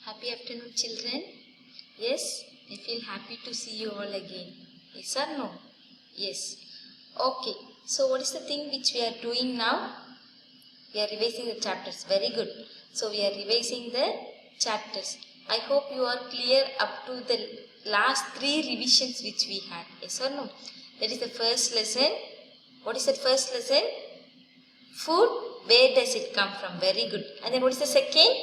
Happy afternoon, children. Yes, I feel happy to see you all again. Yes or no? Yes. Okay. So what is the thing which we are doing now? We are revising the chapters. Very good. So we are revising the chapters. I hope you are clear up to the last 3 revisions which we had. Yes or no? That is the first lesson. What is the first lesson? Food. Where does it come from? Very good. And then what is the second?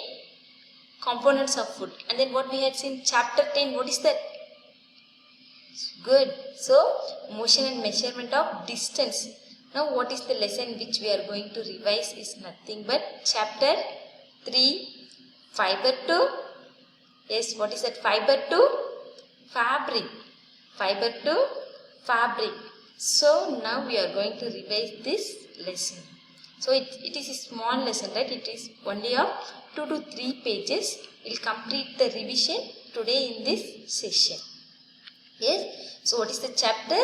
Components of food. And then what we had seen chapter 10, what is that? Good. So, motion and measurement of distance. Now, what is the lesson which we are going to revise is nothing but chapter 3, fiber to, yes, what is that? Fiber to fabric. Fiber to fabric. So, now we are going to revise this lesson. So, it is a small lesson, right? It is only of 2 to 3 pages. We will complete the revision today in this session. Yes. So, what is the chapter?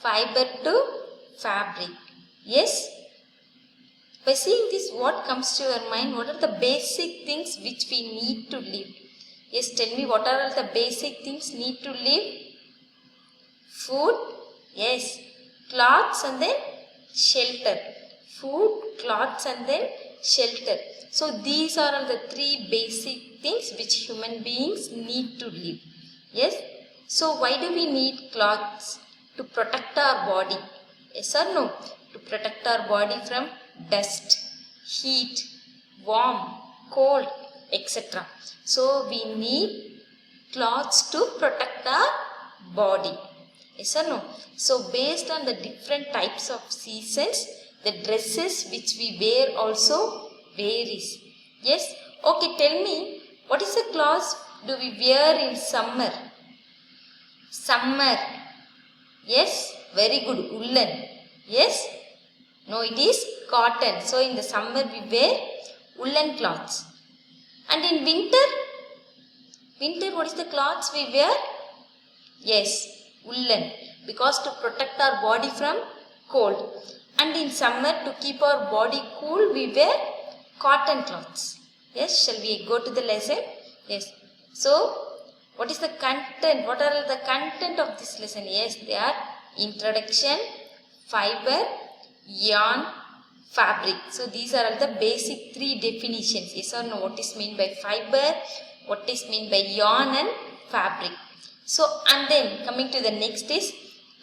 Fiber to fabric. Yes. By seeing this, what comes to your mind? What are the basic things which we need to live? Yes, tell me what are all the basic things need to live? Food. Yes. Clothes and then shelter. Food, clothes and then shelter. So these are all the 3 basic things which human beings need to live. Yes. So why do we need clothes? To protect our body. Yes or no? To protect our body from dust, heat, warm, cold, etc. So we need clothes to protect our body. Yes or no? So based on the different types of seasons, the dresses which we wear also varies. Yes? Okay, tell me, what is the clothes do we wear in summer? Summer. Yes? Very good. Woolen. Yes? No, it is cotton. So, in the summer we wear woolen cloths. And in winter? Winter, what is the clothes we wear? Yes, woolen. Because to protect our body from cold. And in summer, to keep our body cool, we wear cotton cloths. Yes, shall we go to the lesson? Yes. So, what is the content? What are the content of this lesson? Yes, they are introduction, fiber, yarn, fabric. So, these are all the basic 3 definitions. Yes or no? What is meant by fiber? What is meant by yarn and fabric? So, and then coming to the next is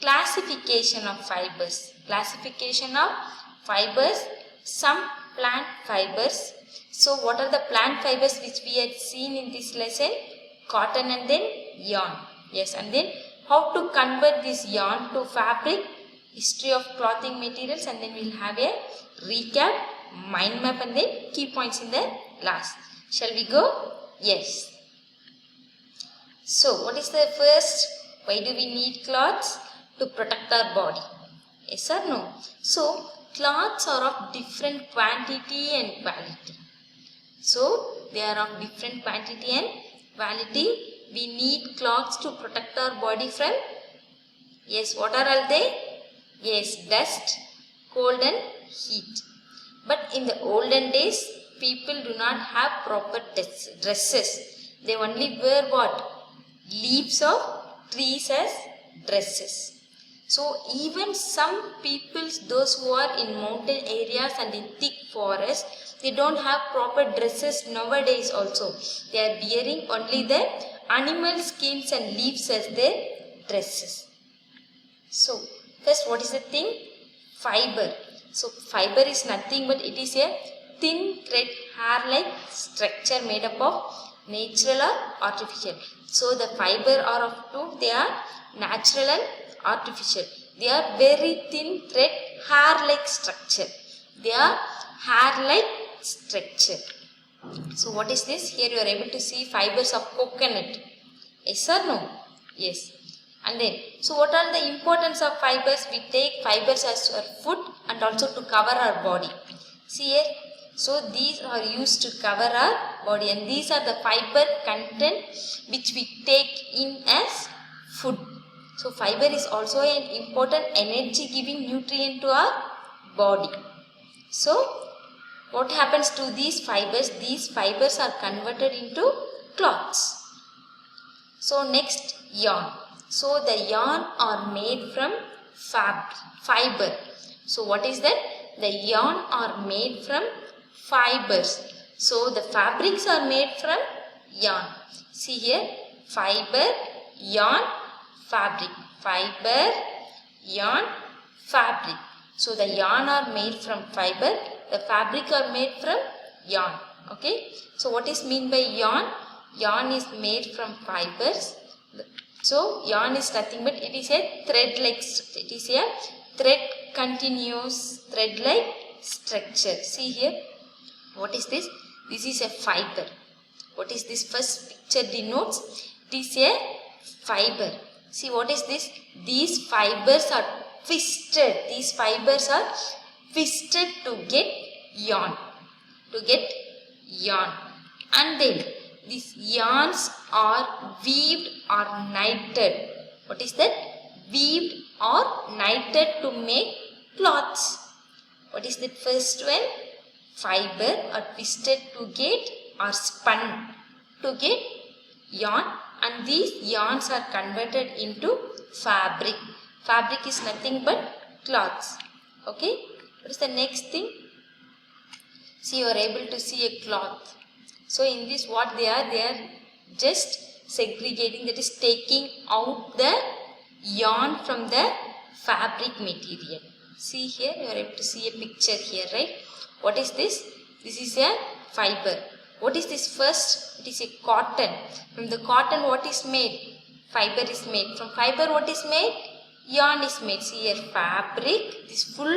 classification of fibers. Classification of fibers, some plant fibers. So, what are the plant fibers which we had seen in this lesson? Cotton and then yarn. Yes, and then how to convert this yarn to fabric, history of clothing materials, and then we will have a recap, mind map, and then key points in the last. Shall we go? Yes. So, what is the first? Why do we need clothes? To protect our body. Yes or no? So, cloths are of different quantity and quality. So, they are of different quantity and quality. We need cloths to protect our body from, yes, what are all they? Yes, dust, cold and heat. But in the olden days, people do not have proper dresses. They only wear what? Leaves of trees as dresses. So even some people, those who are in mountain areas and in thick forests, they don't have proper dresses nowadays also. They are wearing only the animal skins and leaves as their dresses. So first, what is the thing? Fiber. So fiber is nothing but it is a thin thread hair-like structure made up of natural or artificial. So the fiber are of two, they are natural and artificial. They are very thin thread hair-like structure. They are hair-like structure. So what is this? Here you are able to see fibers of coconut. Yes or no? Yes. And then, so what are the importance of fibers? We take fibers as our food and also to cover our body. See here. So these are used to cover our body, and these are the fiber content which we take in as food. So fiber is also an important energy giving nutrient to our body. So what happens to these fibers? These fibers are converted into cloths. So next, yarn. So the yarn are made from fiber. So what is that? The yarn are made from fibers. So the fabrics are made from yarn. See here, fiber, yarn, fabric. Fiber, yarn, fabric. So the yarn are made from fiber. The fabric are made from yarn. Okay. So what is mean by yarn? Yarn is made from fibers. So yarn is nothing but it is a thread-like. It is a thread continuous thread-like structure. See here. What is this? This is a fiber. What is this first picture denotes? It is a fiber. See what is this? These fibers are twisted. These fibers are twisted to get yarn. To get yarn. And then these yarns are weaved or knitted. What is that? Weaved or knitted to make cloths. What is that first one? Fiber are twisted to get or spun to get yarn, and these yarns are converted into fabric. Fabric is nothing but cloths. Okay. What is the next thing? See, you are able to see a cloth. So in this what they are just segregating, that is taking out the yarn from the fabric material. See here, you are able to see a picture here, right? What is this? This is a fiber. What is this first? It is a cotton. From the cotton what is made? Fiber is made. From fiber what is made? Yarn is made. See here, fabric. These full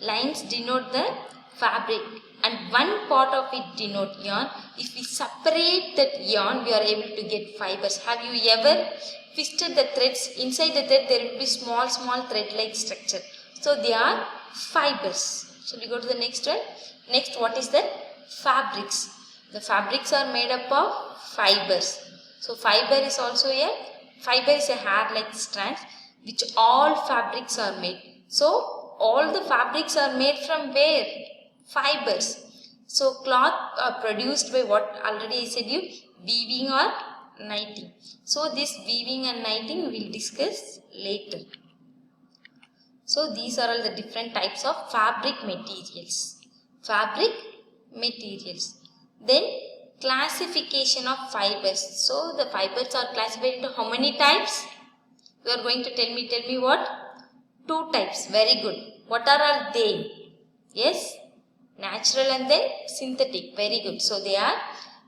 lines denote the fabric. And one part of it denote yarn. If we separate that yarn, we are able to get fibers. Have you ever twisted the threads? Inside the thread there will be small thread-like structure. So they are fibers. Shall we go to the next one? Next, what is that? Fabrics. The fabrics are made up of fibers. So fiber is also a hair-like strand which all fabrics are made. So all the fabrics are made from where? Fibers. So cloth are produced by what already I said you, weaving or knitting. So this weaving and knitting we will discuss later. So these are all the different types of fabric materials. Fabric materials. Then classification of fibers. So the fibers are classified into how many types? You are going to tell me what? 2 types. Very good. What are all they? Yes? Natural and then synthetic. Very good. So they are,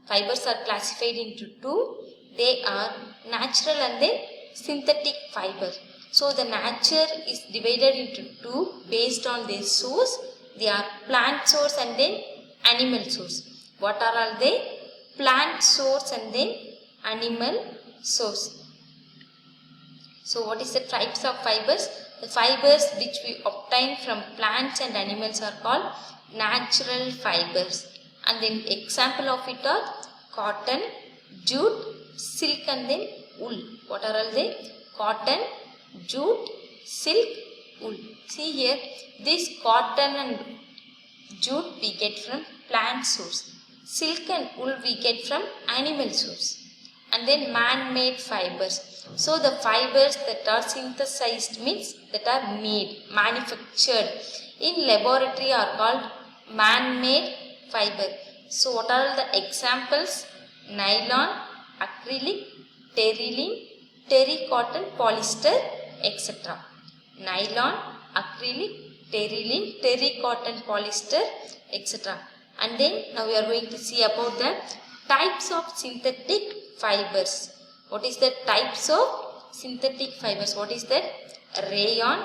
fibers are classified into 2. They are natural and then synthetic fiber. So the nature is divided into 2 based on their source. They are plant source and then animal source. What are all they? Plant source and then animal source. So what is the types of fibers? The fibers which we obtain from plants and animals are called natural fibers. And then example of it are cotton, jute, silk and then wool. What are all they? Cotton, jute, silk, wool. See here, this cotton and jute we get from plant source. Silk and wool we get from animal source. And then man-made fibers. So the fibers that are synthesized means that are made, manufactured in laboratory are called man-made fiber. So what are the examples? Nylon, acrylic, terylene, terrycotton, polyester, etc. Nylon, acrylic, terylene, terrycotton, polyester, etc. And then now we are going to see about the types of synthetic fibers. What is the types of synthetic fibers? What is that? Rayon,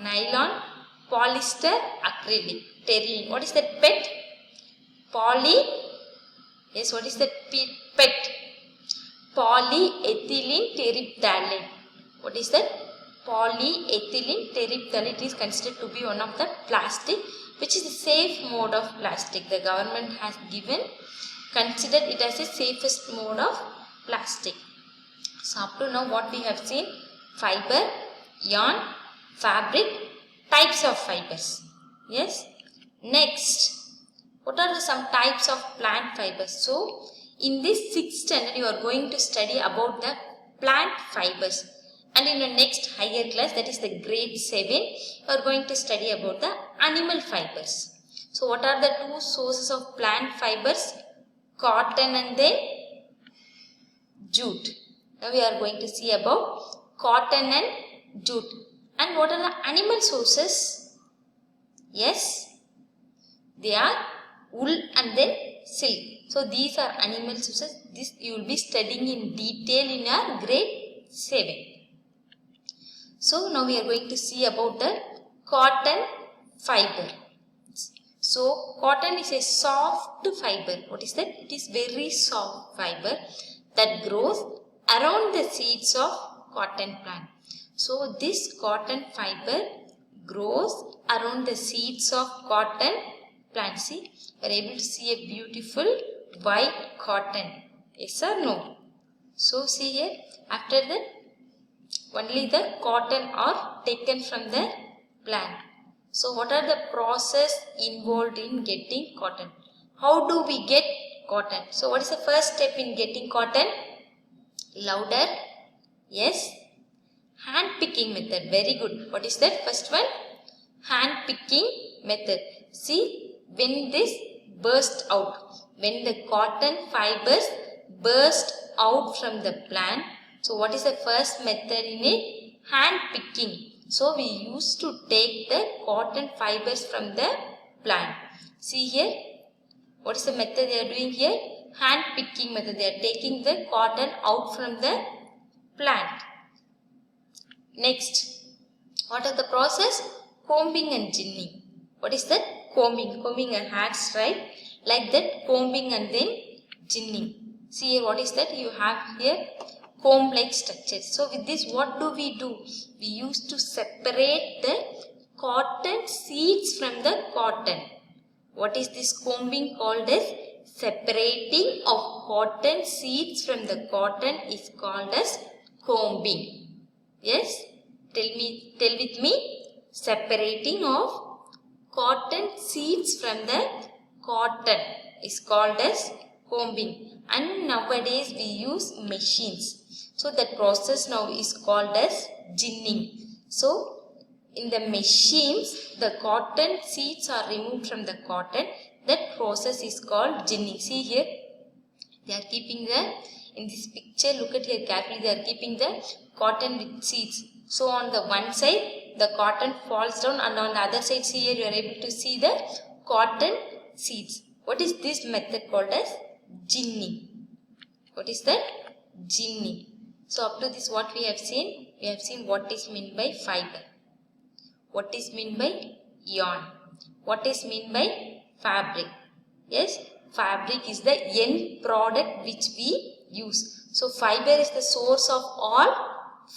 nylon, polyester, acrylic, terylene. What is that? PET? Yes, what is that? PET? Polyethylene terephthalate. What is that? Polyethylene terephthalate is considered to be one of the plastic which is a safe mode of plastic. The government has considered it as a safest mode of plastic. So up to now what we have seen? Fiber, yarn, fabric, types of fibers. Yes. Next, what are some types of plant fibers? So in this 6th standard you are going to study about the plant fibers, and in your next higher class, that is the grade 7, you are going to study about the animal fibers. So what are the two sources of plant fibers? Cotton and then jute. Now we are going to see about cotton and jute. And what are the animal sources? Yes, they are wool and then silk. So these are animal sources. This you will be studying in detail in your grade 7. So now we are going to see about the cotton fiber. So cotton is a soft fiber. What is that? It is very soft fiber that grows around the seeds of cotton plant. So this cotton fiber grows around the seeds of cotton plant. See, you are able to see a beautiful white cotton. Yes or no? So see here, after that only the cotton are taken from the plant. So what are the process involved in getting cotton? How do we get cotton? So what is the first step in getting cotton? Louder. Yes. Hand picking method. Very good. What is that first one? Hand picking method. See, when this burst out, when the cotton fibers burst out from the plant, so what is the first method in it? Hand picking. So we used to take the cotton fibers from the plant. See here, what is the method they are doing here? Hand picking method. They are taking the cotton out from the plant. Next, what are the process? Combing and ginning. What is that? Combing. Combing a hairs, right? Like that, combing and then ginning. See here, what is that? You have here comb-like structures. So with this, what do? We used to separate the cotton seeds from the cotton. What is this combing called as? Separating of cotton seeds from the cotton is called as combing. Yes? Tell with me. Separating of cotton seeds from the cotton is called as combing. And nowadays we use machines. So that process now is called as ginning. So in the machines, the cotton seeds are removed from the cotton. That process is called ginning. See here, they are keeping the, in this picture, look at here carefully, they are keeping the cotton with seeds. So on the one side, the cotton falls down, and on the other side, see here, you are able to see the cotton seeds. What is this method called as? Ginning. What is that? Ginning. So up to this, what we have seen? We have seen what is meant by fiber. What is meant by yarn. What is meant by fabric. Yes, fabric is the end product which we use. So fiber is the source of all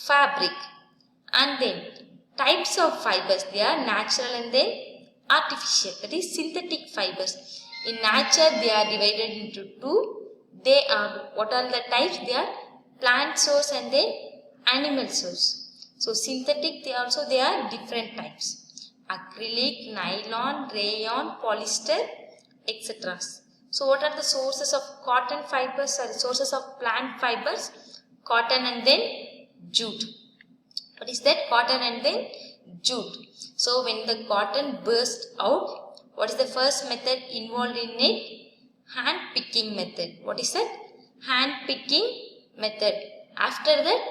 fabric. And then types of fibers, they are natural and then artificial, that is synthetic fibers. In nature, they are divided into two. They are, what are the types? They are plant source and then animal source. So synthetic, they are different types. Acrylic, nylon, rayon, polyester, etc. So what are the sources of cotton fibers? Sorry, sources of plant fibers? Cotton and then jute. What is that? Cotton and then jute. So when the cotton bursts out, what is the first method involved in it? Hand picking method. What is that? Hand picking method. After that,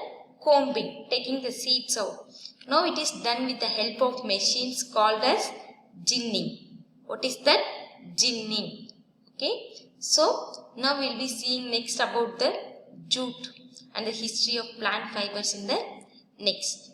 combing, taking the seeds out. Now it is done with the help of machines called as ginning. What is that? Ginning. Okay. So now we will be seeing next about the jute and the history of plant fibers in the next.